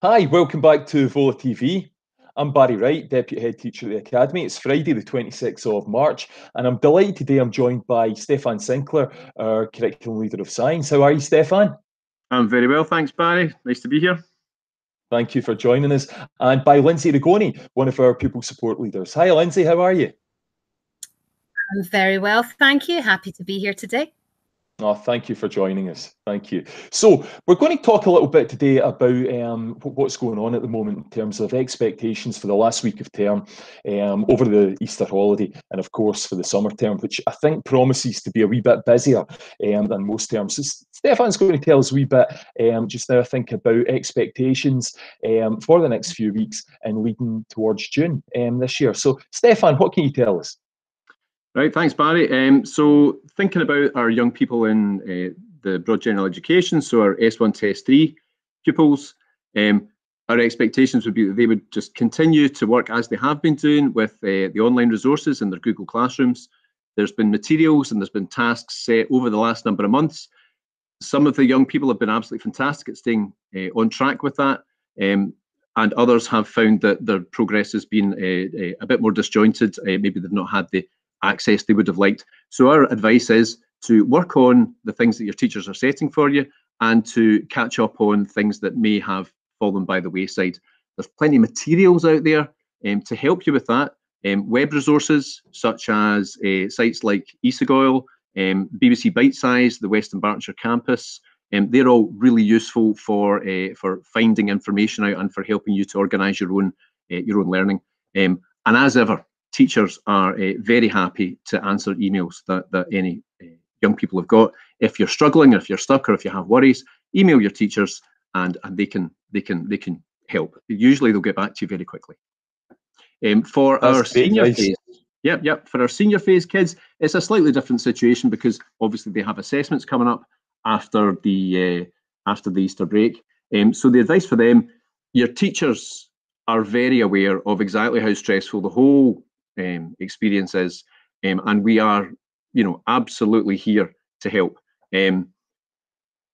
Hi, welcome back to Vola TV. I'm Barry Wright, Deputy Head Teacher at the Academy. It's Friday, the 26th of March, and I'm delighted today I'm joined by Stefan Sinclair, our Curriculum Leader of Science. How are you, Stefan? I'm very well, thanks, Barry. Nice to be here. Thank you for joining us. And by Linsey Ragone, one of our Pupil Support Leaders. Hi, Linsey, how are you? I'm very well, thank you. Happy to be here today. Oh, thank you for joining us. Thank you. So we're going to talk a little bit today about what's going on at the moment in terms of expectations for the last week of term, over the Easter holiday, and of course for the summer term, which I think promises to be a wee bit busier than most terms. So Stefan's going to tell us a wee bit just now, I think, about expectations for the next few weeks and leading towards June this year. So Stefan, what can you tell us? Right, thanks, Barry. So thinking about our young people in the broad general education, so our S1 to S3 pupils, our expectations would be that they would just continue to work as they have been doing with the online resources in their Google Classrooms. There's been materials and there's been tasks set over the last number of months. Some of the young people have been absolutely fantastic at staying on track with that, and others have found that their progress has been a bit more disjointed. Maybe they've not had the access they would have liked. So our advice is to work on the things that your teachers are setting for you and to catch up on things that may have fallen by the wayside. There's plenty of materials out there to help you with that. Web resources such as sites like eSegoil, BBC Bitesize, the Western Berkshire campus, they're all really useful for finding information out and for helping you to organise your own learning. And as ever, teachers are very happy to answer emails that any young people have got. If you're struggling, or if you're stuck, or if you have worries, email your teachers, and they can help. Usually, they'll get back to you very quickly. For That's our senior phase, for our senior phase kids, it's a slightly different situation because obviously they have assessments coming up after the Easter break. So the advice for them, your teachers are very aware of exactly how stressful the whole experience is, and we are, absolutely here to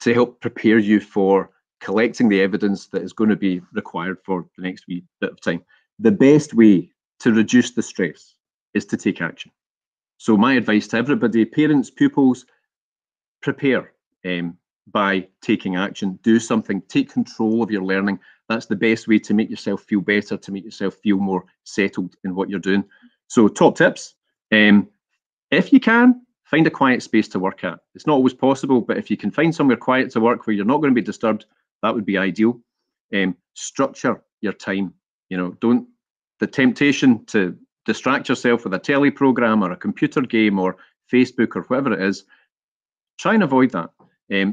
help prepare you for collecting the evidence that is going to be required for the next wee bit of time. The best way to reduce the stress is to take action. So my advice to everybody, parents, pupils, prepare by taking action. Do something, take control of your learning. That's the best way to make yourself feel better, to make yourself feel more settled in what you're doing. So top tips, if you can, find a quiet space to work at. It's not always possible, but if you can find somewhere quiet to work where you're not going to be disturbed, that would be ideal. Structure your time. The temptation to distract yourself with a telly program or a computer game or Facebook or whatever it is, try and avoid that.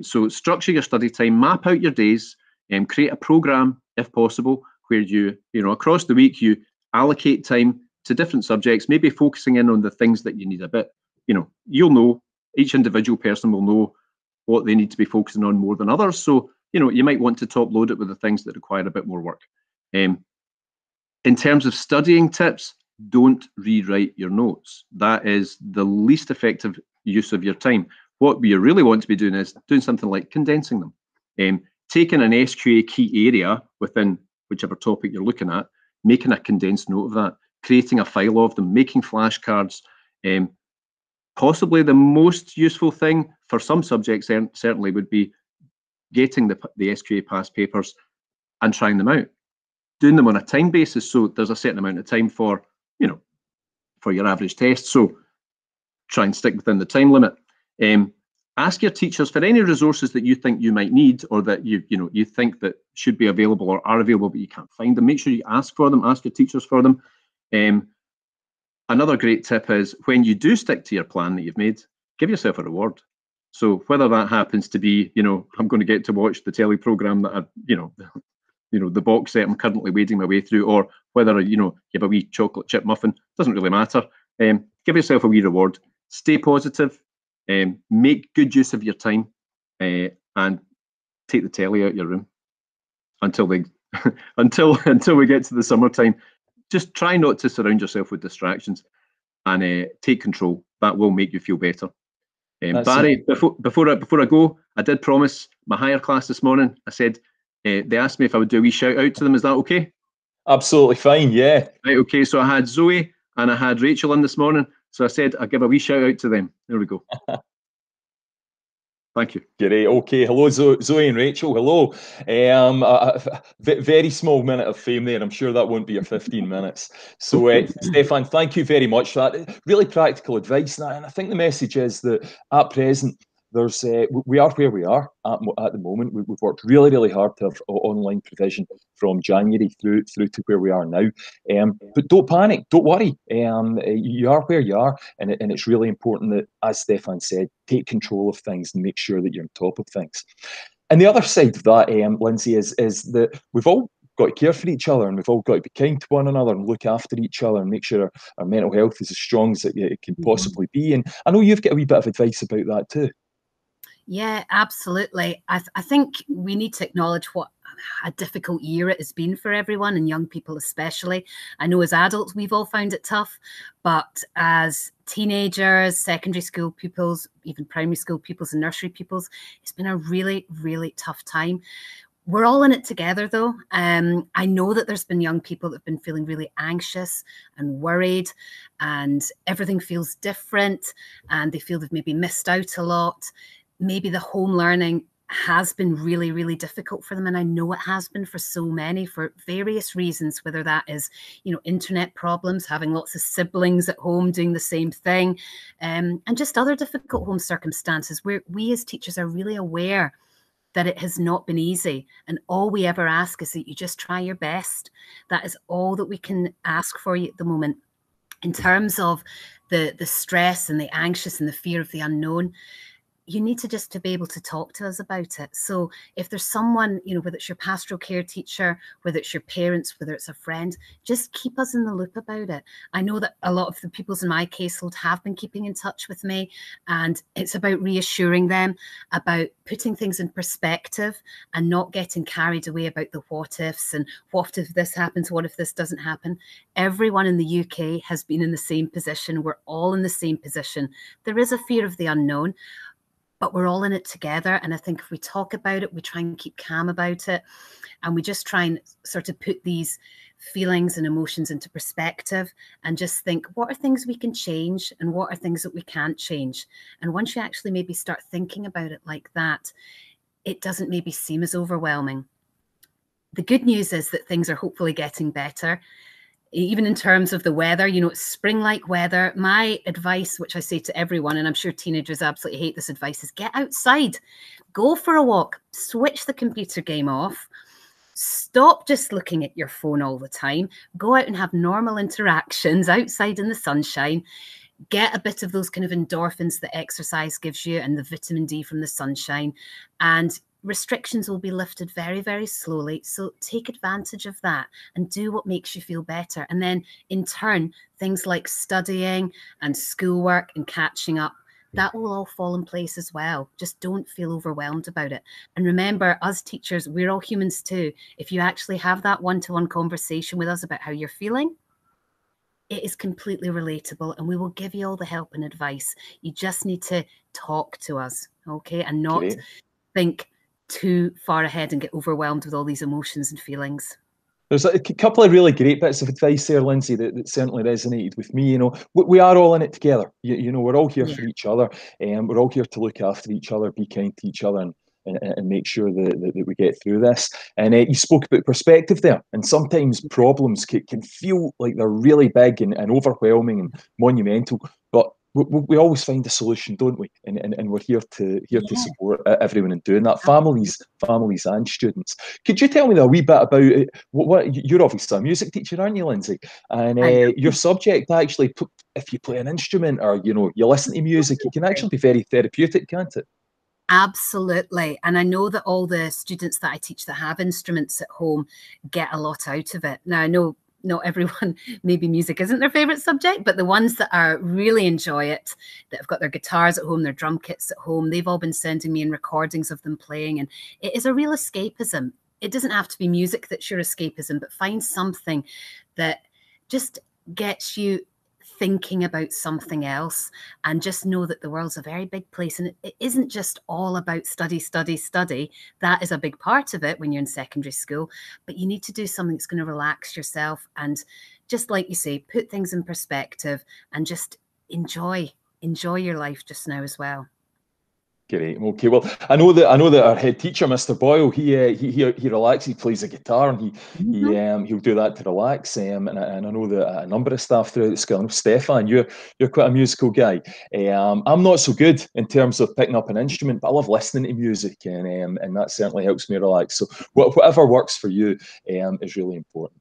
So structure your study time, map out your days, create a program if possible where you across the week you allocate time to different subjects, maybe focusing in on the things that you need a bit. You'll know, each individual person will know what they need to be focusing on more than others. So, you might want to top load it with the things that require a bit more work. In terms of studying tips, don't rewrite your notes. That is the least effective use of your time. What you really want to be doing is doing something like condensing them. Taking an SQA key area within whichever topic you're looking at, making a condensed note of that, creating a file of them, making flashcards. Possibly the most useful thing for some subjects certainly would be getting the SQA past papers and trying them out. Doing them on a time basis, so there's a certain amount of time for your average test. So try and stick within the time limit. Ask your teachers for any resources that you think you might need, or that you think that should be available or are available but you can't find them. Make sure you ask for them. Ask your teachers for them. Another great tip is when you do stick to your plan that you've made, give yourself a reward. So whether that happens to be, I'm going to get to watch the telly program that the box set I'm currently wading my way through, or whether you have a wee chocolate chip muffin, doesn't really matter. Give yourself a wee reward. Stay positive. Make good use of your time, and take the telly out your room until we get to the summertime. Just try not to surround yourself with distractions, and take control. That will make you feel better. Barry, before I go, I did promise my higher class this morning. I said, They asked me if I would do a wee shout out to them. Is that okay? Absolutely fine, yeah. Right, okay. So I had Zoe and I had Rachel in this morning. So I said I'd give a wee shout out to them. There we go. Thank you. Great. Okay. Hello, Zoe and Rachel. Hello. Very small minute of fame there. I'm sure that won't be your 15 minutes. So, Stefan, thank you very much for that. Really practical advice. And I think the message is that at present, we are where we are at the moment. We've worked really, really hard to have online provision from January through to where we are now. But don't panic, don't worry. You are where you are, and it's really important that, as Stefan said, take control of things and make sure that you're on top of things. And the other side of that, Linsey, is that we've all got to care for each other, and we've all got to be kind to one another and look after each other and make sure our mental health is as strong as it can possibly be. And I know you've got a wee bit of advice about that too. Yeah, absolutely. I think we need to acknowledge what a difficult year it has been for everyone, and young people especially. I know as adults we've all found it tough, but as teenagers, secondary school pupils, even primary school pupils and nursery pupils, it's been a really, really tough time. We're all in it together, though. I know that there's been young people that have been feeling really anxious and worried, and everything feels different, and they feel they've maybe missed out a lot. Maybe the home learning has been really, really difficult for them. And I know it has been for so many for various reasons, whether that is, internet problems, having lots of siblings at home doing the same thing, and just other difficult home circumstances where we as teachers are really aware that it has not been easy. And all we ever ask is that you just try your best. That is all that we can ask for you at the moment. In terms of the stress and the anxious and the fear of the unknown, you need to be able to talk to us about it. So if there's someone, whether it's your pastoral care teacher, whether it's your parents, whether it's a friend, just keep us in the loop about it. I know that a lot of the pupils in my caseload have been keeping in touch with me, and it's about reassuring them, about putting things in perspective and not getting carried away about the what ifs and what if this happens, what if this doesn't happen. Everyone in the UK has been in the same position. We're all in the same position. There is a fear of the unknown, but we're all in it together. And I think if we talk about it, we try and keep calm about it, and we just try and sort of put these feelings and emotions into perspective and just think, what are things we can change and what are things that we can't change? And once you actually maybe start thinking about it like that, it doesn't maybe seem as overwhelming. The good news is that things are hopefully getting better. Even in terms of the weather, it's spring-like weather. My advice, which I say to everyone, and I'm sure teenagers absolutely hate this advice, is get outside, go for a walk, switch the computer game off, stop just looking at your phone all the time, go out and have normal interactions outside in the sunshine, get a bit of those kind of endorphins that exercise gives you and the vitamin D from the sunshine, and restrictions will be lifted very, very slowly. So take advantage of that and do what makes you feel better. And then in turn, things like studying and schoolwork and catching up, that will all fall in place as well. Just don't feel overwhelmed about it. And remember, us teachers, we're all humans too. If you actually have that one-to-one conversation with us about how you're feeling, it is completely relatable, and we will give you all the help and advice. You just need to talk to us, okay? And not think too far ahead and get overwhelmed with all these emotions and feelings. There's a couple of really great bits of advice there, Linsey, that certainly resonated with me. We are all in it together. We're all here for each other, and we're all here to look after each other, be kind to each other, and make sure that we get through this. And you spoke about perspective there, and sometimes problems can feel like they're really big and overwhelming and monumental, but we always find a solution, don't we? And we're here to support everyone in doing that, families and students. Could you tell me a wee bit about what you're obviously a music teacher, aren't you, Linsey? And your subject actually, if you play an instrument or you listen to music, it can actually be very therapeutic, can't it? Absolutely. And I know that all the students that I teach that have instruments at home get a lot out of it. Now, I know not everyone, maybe music isn't their favorite subject, but the ones that are really enjoy it, that have got their guitars at home, their drum kits at home, they've all been sending me in recordings of them playing. And it is a real escapism. It doesn't have to be music that's your escapism, but find something that just gets you thinking about something else, and just know that the world's a very big place, and it isn't just all about study, study, study. That is a big part of it when you're in secondary school, but you need to do something that's going to relax yourself and, just like you say, put things in perspective and just enjoy your life just now as well. Great. Okay. Well, I know that our head teacher, Mr. Boyle, he relaxes. He plays the guitar, and he'll do that to relax. And I know that a number of staff throughout the school. I know, Stefan, you're quite a musical guy. I'm not so good in terms of picking up an instrument, but I love listening to music, and that certainly helps me relax. So whatever works for you is really important.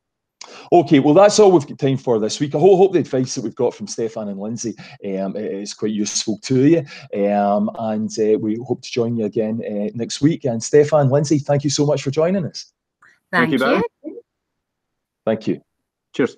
Okay, well, that's all we've got time for this week. I hope the advice that we've got from Stefan and Linsey is quite useful to you. And we hope to join you again next week. And Stefan, Linsey, thank you so much for joining us. Thank you. Vale. Thank you. Cheers.